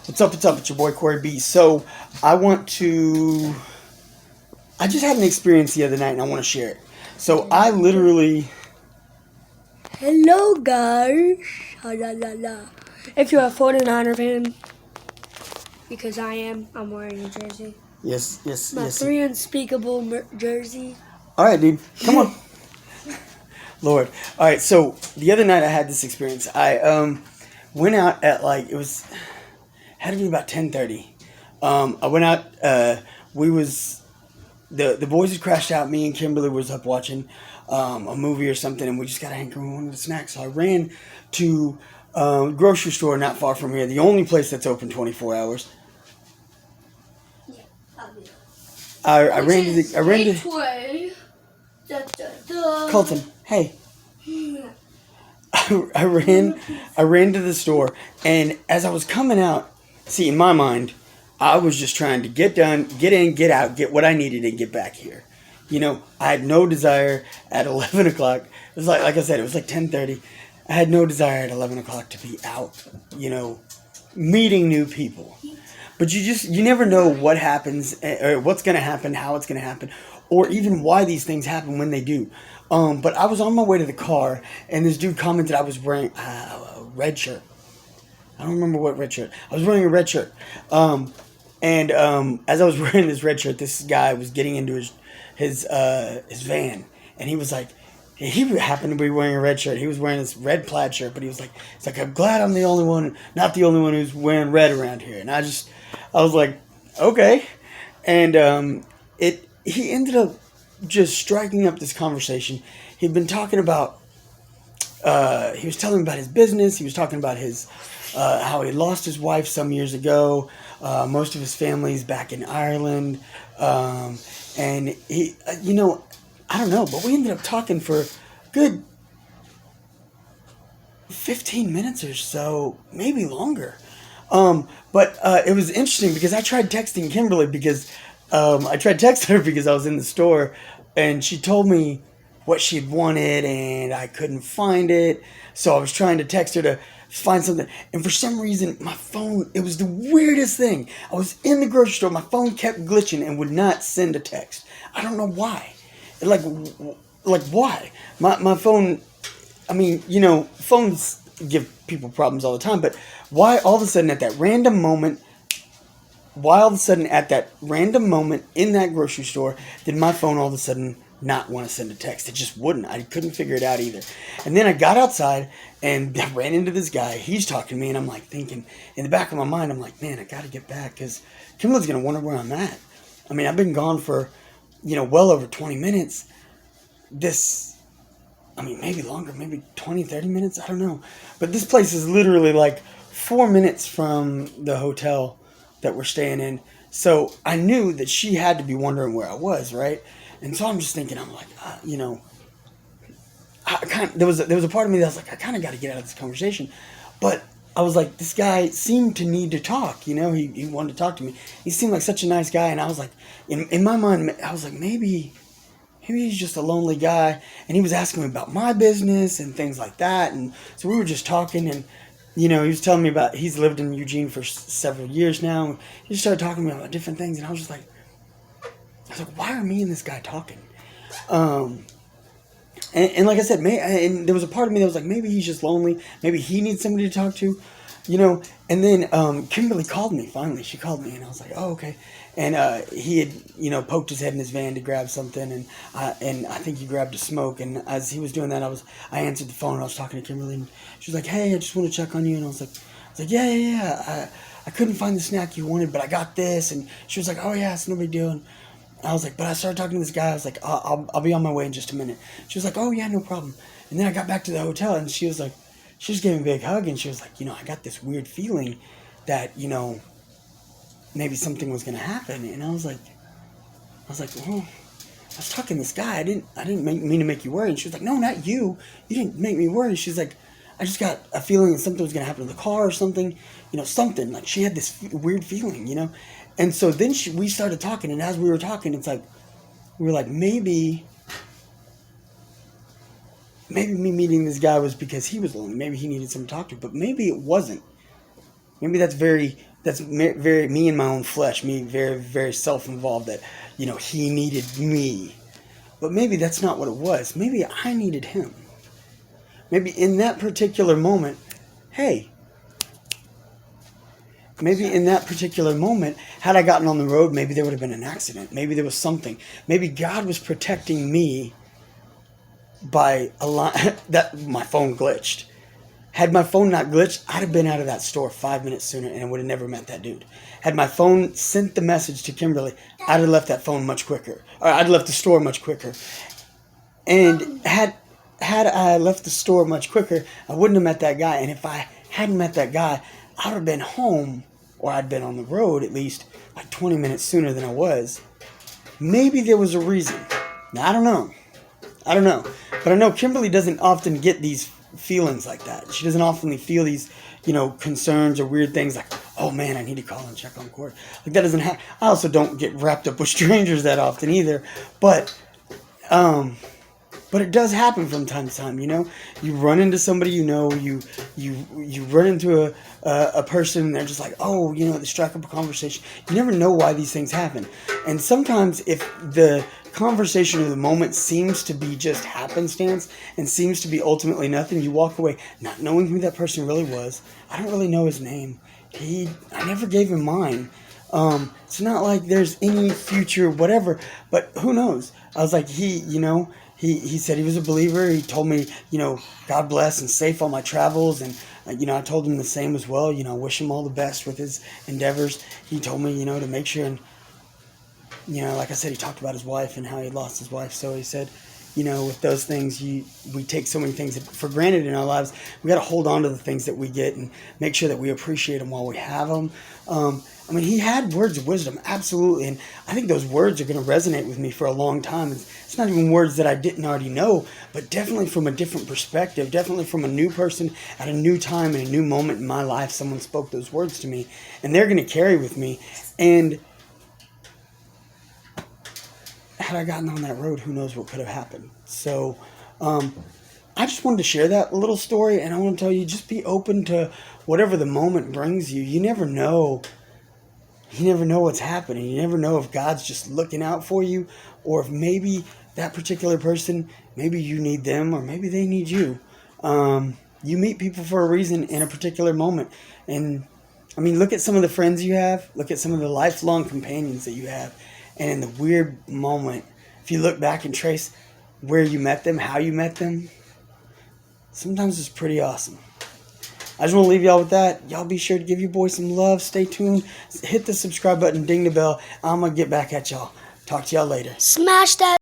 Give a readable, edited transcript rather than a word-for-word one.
What's up? What's up? It's your boy Corey B. So I want to. I just had an experience the other night, and I want to share it. So I literally. Hello, guys. La, la, la. If you're a 49er fan, because I am, I'm wearing a jersey. Yes. My three unspeakable jersey. All right, dude. Come on. Lord. All right. So the other night I had this experience. I went out at had to be about 10:30. I went out. We was the boys had crashed out. Me and Kimberly was up watching a movie or something, and we just got a hanker and wanted a snack. So I ran to grocery store not far from here. The only place that's open 24 hours. Yeah, obviously. I ran to Colton. Hey. I ran to the store, and as I was coming out, see, in my mind, I was just trying to get done, get in, get out, get what I needed, and get back here. You know, I had no desire at 11 o'clock. It was like I said, it was like 10:30. I had no desire at 11 o'clock to be out, meeting new people. But you never know what happens, or what's going to happen, how it's going to happen, or even why these things happen when they do. But I was on my way to the car, and this dude commented I was wearing a red shirt. I don't remember what red shirt. I was wearing a red shirt. And as I was wearing this red shirt, this guy was getting into his van, and he was like, he happened to be wearing a red shirt. He was wearing this red plaid shirt, but he's like, I'm glad I'm the only one, not the only one who's wearing red around here. And I was like, okay. And he ended up just striking up this conversation. He'd been talking about, he was telling me about his business. He was talking about his, how he lost his wife some years ago. Most of his family's back in Ireland. And he, I don't know, but we ended up talking for a good 15 minutes or so, maybe longer. But it was interesting because I tried texting Kimberly because I tried texting her because I was in the store, and she told me what she'd wanted, and I couldn't find it. So I was trying to text her to find something, and for some reason my phone, it was the weirdest thing. I was in the grocery store, my phone kept glitching and would not send a text. I don't know why. Like why? My phone, I mean, phones give people problems all the time, but why all of a sudden at that random moment in that grocery store did my phone all of a sudden not want to send a text? It just wouldn't. I couldn't figure it out either. And then I got outside and I ran into this guy. He's talking to me, and I'm like thinking in the back of my mind, I'm like, man, I got to get back because Kimberly's going to wonder where I'm at. I mean, I've been gone for, well over 20 minutes. Maybe longer, maybe 20, 30 minutes. I don't know. But this place is literally like 4 minutes from the hotel that we're staying in. So I knew that she had to be wondering where I was, right? And so I'm just thinking, I'm like, there was a part of me that was like, I kind of got to get out of this conversation. But I was like, this guy seemed to need to talk, he wanted to talk to me. He seemed like such a nice guy, and I was like, in my mind, I was like, maybe he's just a lonely guy, and he was asking me about my business and things like that, and so we were just talking, and he was telling me about, he's lived in Eugene for several years now. He just started talking to me about different things, and I was like, why are me and this guy talking? And like I said, and there was a part of me that was like, maybe he's just lonely. Maybe he needs somebody to talk to, And then Kimberly called me, finally. She called me, and I was like, oh, okay. And he had, poked his head in his van to grab something, and I think he grabbed a smoke. And as he was doing that, I answered the phone, and I was talking to Kimberly, and she was like, hey, I just want to check on you. And I was like, yeah. I couldn't find the snack you wanted, but I got this. And she was like, oh, yeah, it's no big deal. And I was like, but I started talking to this guy. I was like, I'll be on my way in just a minute. She was like, oh, yeah, no problem. And then I got back to the hotel, and she was like, she just gave me a big hug, and she was like, I got this weird feeling that, maybe something was going to happen. And I was like, well, I was talking to this guy. I didn't mean to make you worry. And she was like, no, not you. You didn't make me worry. She's like, I just got a feeling that something was going to happen to the car or something, something. Like, she had this weird feeling, And so then we started talking, and as we were talking, it's like, we were like, maybe me meeting this guy was because he was lonely. Maybe he needed someone to talk to, but maybe it wasn't. Maybe that's that's very me in my own flesh, me very, very self-involved, that, he needed me. But maybe that's not what it was. Maybe I needed him. Maybe in that particular moment, hey, maybe in that particular moment, had I gotten on the road, maybe there would have been an accident. Maybe there was something. Maybe God was protecting me by a lot that my phone glitched. Had my phone not glitched, I'd have been out of that store 5 minutes sooner and I would have never met that dude. Had my phone sent the message to Kimberly, I'd have left that phone much quicker. Or I'd left the store much quicker. And had I left the store much quicker, I wouldn't have met that guy. And if I hadn't met that guy, I would have been home, or I'd been on the road at least like 20 minutes sooner than I was. Maybe there was a reason. Now, I don't know. But I know Kimberly doesn't often get these feelings like that. She doesn't often feel these, concerns or weird things like, oh man, I need to call and check on Court. Like, that doesn't happen. I also don't get wrapped up with strangers that often either. But it does happen from time to time. You run into somebody, you run into a person and they're just like, oh, they strike up a conversation. You never know why these things happen. And sometimes if the conversation of the moment seems to be just happenstance and seems to be ultimately nothing, you walk away not knowing who that person really was. I don't really know his name. I never gave him mine. It's not like there's any future whatever, but who knows? I was like, he said he was a believer. He told me, God bless and safe on my travels. And, I told him the same as well. Wish him all the best with his endeavors. He told me, to make sure. And, like I said, he talked about his wife and how he lost his wife. So he said, with those things, we take so many things for granted in our lives. We got to hold on to the things that we get and make sure that we appreciate them while we have them. He had words of wisdom, absolutely. And I think those words are going to resonate with me for a long time. It's not even words that I didn't already know, but definitely from a different perspective, definitely from a new person at a new time and a new moment in my life. Someone spoke those words to me, and they're going to carry with me. And had I gotten on that road, who knows what could have happened. So I just wanted to share that little story, and I want to tell you, just be open to whatever the moment brings you. You never know. You never know what's happening. You never know if God's just looking out for you, or if maybe that particular person, maybe you need them, or maybe they need you. You meet people for a reason in a particular moment. And, look at some of the friends you have. Look at some of the lifelong companions that you have. And in the weird moment, if you look back and trace where you met them, how you met them, sometimes it's pretty awesome. I just want to leave y'all with that. Y'all be sure to give your boy some love. Stay tuned. Hit the subscribe button, ding the bell. I'm going to get back at y'all. Talk to y'all later. Smash that